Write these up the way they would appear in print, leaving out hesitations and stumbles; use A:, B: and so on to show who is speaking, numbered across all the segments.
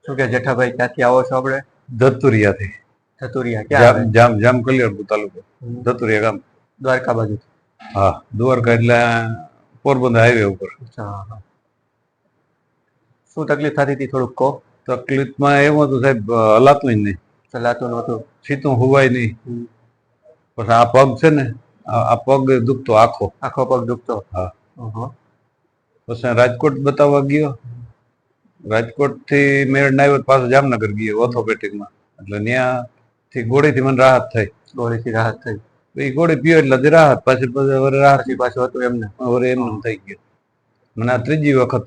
A: શું કે જેઠાભાઈ ક્યાંથી આવો છો આપણે?
B: ધતુરિયાથી.
A: ધતુરિયા ક્યાં આવે?
B: જામ કલ્યાણપુર તાલુકો, ધતુરિયા ગામ.
A: દ્વારકા બાજુ?
B: હા, દ્વારકા એટલે પોરબંદર હાઈવે ઉપર.
A: શું તકલીફ થતી હતી થોડુંક કહો.
B: તકલીફમાં એવું હતું સાહેબ, હલાતું નહીં,
A: ચલાતું નહોતું,
B: સીધું હુવાય નહીં. પછી આ પગ છે ને, આ પગ દુખતો, આખો
A: પગ દુખતો.
B: હા. પછી રાજકોટ બતાવવા ગયો. રાજકોટ થી મેળ ના આવ્યો, પાછો જામનગર ગયો ઓર્થોપેડિકમાં. એટલે ત્યાંથી ગોળીથી મને રાહત થઈ.
A: ગોળીથી રાહત થઈ?
B: એ ગોળી પીયો એટલે રાહત, પાછી રાહત
A: પાછું હતું એમને
B: એમનું થઈ ગયું. મને આ ત્રીજી વખત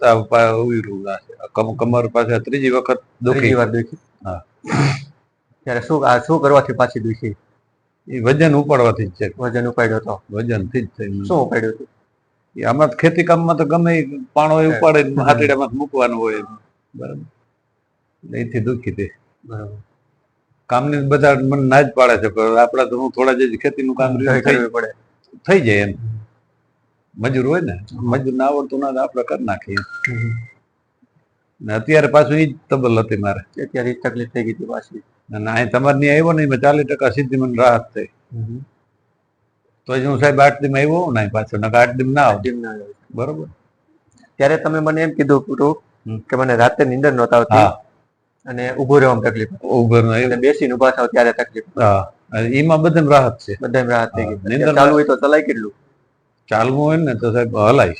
B: કમર પાસે ત્રીજી વખત દુખી. હા.
A: ત્યારે શું કરવાથી પાછી દુખી?
B: એ વજન ઉપાડવાથી જ છે.
A: વજન ઉપાડ્યો તો? વજન થી જ થઈ. શું ઉપાડ્યું હતું?
B: આમાં ખેતી કામમાં તો ગમે પાણો ઉપાડે હાથીડામાં મૂકવાનું હોય, બરાબર, એથી દુખી હતી.
A: બરાબર.
B: કામની બધા મને ના જ પાડે છે, પણ આપડા તો હું થોડા જે ખેતીનું કામ પડે થઈ જાય એમ. મજૂર હોય ને, મજૂર ના આવડતું ના આપણે કરી નાખીએ. અત્યારે પાછું ઈ જ તબલ હતી મારે.
A: અત્યારે ઈ તકલીફ થઈ ગઈ હતી પાછી.
B: અને અહીં તમારે ત્યાં આવ્યો નહીં, 40% સીધી મને રાહત થઈ. તો હું સાહેબ 8 દી માં આવ્યો ને પાછો, 8 દી ના આવ્યો. બરોબર.
A: ત્યારે તમે મને એમ કીધું પૂરું કે મને રાતે નીંદર નહોતા આવતી અને ઉભો રહેવામાં તકલીફ, ઉભો બેસીને ઉભા થાવ ત્યારે તકલીફ. હા,
B: એમાં બધાને રાહત છે.
A: બધાને રાહત થઈ ગઈ. નીંદર ચાલુ હોય તો ચલાય કેટલું?
B: ચાલવું હોય ને તો સાહેબ હલાય,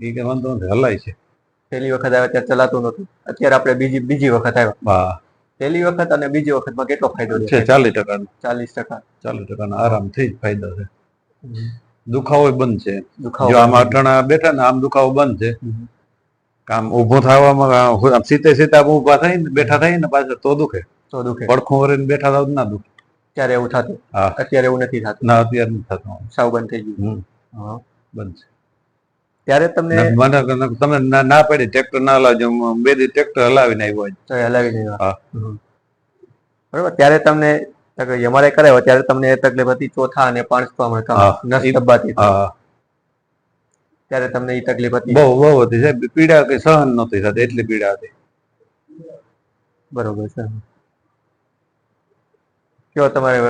B: એ કે વાંધો નથી, હલાય છે.
A: પહેલી વખત આવ્યા ત્યારે ચલાતું નહોતું, અત્યારે આપણે બીજી વખત આવ્યા.
B: હા. પહેલી
A: વખત અને બીજી વખતમાં કેટલો ફાયદો
B: છે? 40%.
A: 40%
B: આરામથી જ ફાયદો છે. દુખાવો બંધ છે. જો આમ અટાણા બેઠા ને આમ દુખાવો બંધ છે. કામ ઉભો થવામાં સીતે ઉભા થઈ ને બેઠા થઈ ને પાછળ તો દુખે. પડખું વળીને બેઠા થાવ ના દુખે.
A: ત્યારે એવું થતું?
B: હા.
A: અત્યારે એવું નથી થતું?
B: ના, અત્યારે નથી થતું.
A: સાવ બંધ થઈ ગયું.
B: બંધ છે.
A: ત્યારે તમને
B: તમે ના પડી ટ્રેક્ટર ના હલાવજો, 2 દી ટ્રેક્ટર હલાવીને આવ્યો.
A: હલાવીને આવ્યા. બરોબર. ત્યારે તમને અમારે કરાવ્યો ત્યારે તમને એ તકલીફ હતી ચોથા અને પાંચમા નસ દબાતી. ત્યારે તમને એ તકલીફ હતી? બહુ
B: હતી સાહેબ, પીડા કઈ સહન નહોતી થતી, એટલી પીડા હતી.
A: બરોબર છે. કેવો તમારે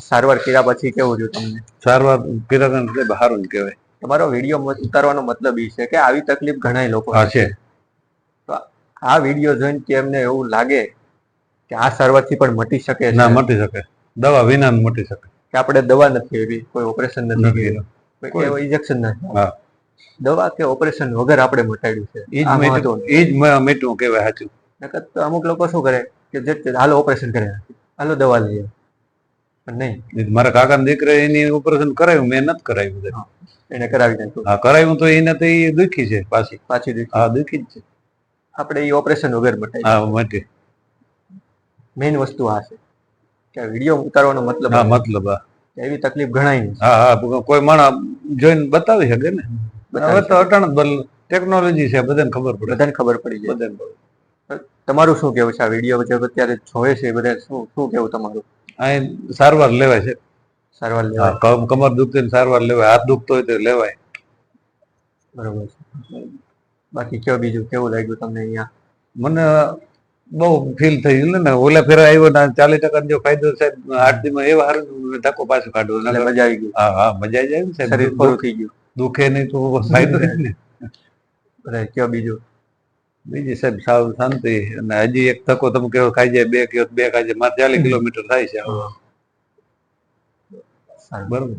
A: સારવાર કર્યા પછી કેવું રહ્યું તમને?
B: સારવાર કર્યા એટલે સારું જ કહેવાય.
A: તમારો વિડીયો ઉતારવાનો મતલબ એ છે કે આવી તકલીફ ઘણા લોકો
B: છે.
A: તો આ વિડીયો જોઈને કે એમને એવું લાગે કે આ સારવારથી પણ મટી શકે?
B: ના, મટી શકે. દવા વિના મટી શકે.
A: કે આપણે દવા નથી એવી, કોઈ ઓપરેશન નથી કર્યું, કોઈ ઇન્જેક્શન નથી. હા. દવા કે ઓપરેશન વગર આપણે મટાડ્યું છે.
B: એ જ મીઠું કહેવાય. સાચું.
A: અમુક લોકો શું કરે કે હાલો ઓપરેશન કરે, હાલો દવા લઈએ. નહીં,
B: મારા કાકા દીકરા એની ઓપરેશન કરાવ્યું, મેં નથી કરાવ્યું.
A: એને કરાવી નાખ્યું.
B: હા, કરાવ્યું તો એને તો એ દુખી છે પાછી દુખી. હા, દુખી જ છે.
A: આપણે એ ઓપરેશન વગર મટાય.
B: હા, મટે.
A: મેઇન વસ્તુ આ છે કે વિડીયો ઉતારવાનો મતલબ. હા,
B: મતલબ
A: એવી તકલીફ ઘણાય નહીં.
B: હા, કોઈ માણસ જોઈને બતાવી શકે ને. હવે તો અટાણ ટેકનોલોજી છે, બધાને ખબર પડે.
A: બધાને ખબર પડી જાય. બધાને. તમારું શું કેવું છે આ વિડીયો અત્યારે જોવે છે બધા, શું કેવું તમારું?
B: અહીં સારવાર લેવાય છે.
A: સારવાર લેવાય?
B: કમર દુખતી ને સારવાર લેવાય, હાથ દુખતો હોય તો લેવાય.
A: બરોબર છે. બાકી કયો બીજું કેવું લાગ્યું તમને અહીંયા?
B: મને બહુ ફીલ થઈ ગયું ને. ઓલા ફેરા આવ્યો ને 40% જો ફાયદો સાહેબ 8 દી માં એવા હારું ધક્કો પાછો કાઢવો.
A: મજા આવી ગઈ.
B: હા, મજા આવી જાય ને સાહેબ.
A: શરીર પૂરું થઈ ગયું.
B: દુખે નહીં તો ફાયદો જ ને.
A: કયો બીજું?
B: બીજી સાહેબ સાવ શાંતિ. અને હજી એક ધક્કો તમે કેવો ખાઈ જાય, 2 ખાઈ જાય, મારે 40 કિલોમીટર થાય છે. બરોબર.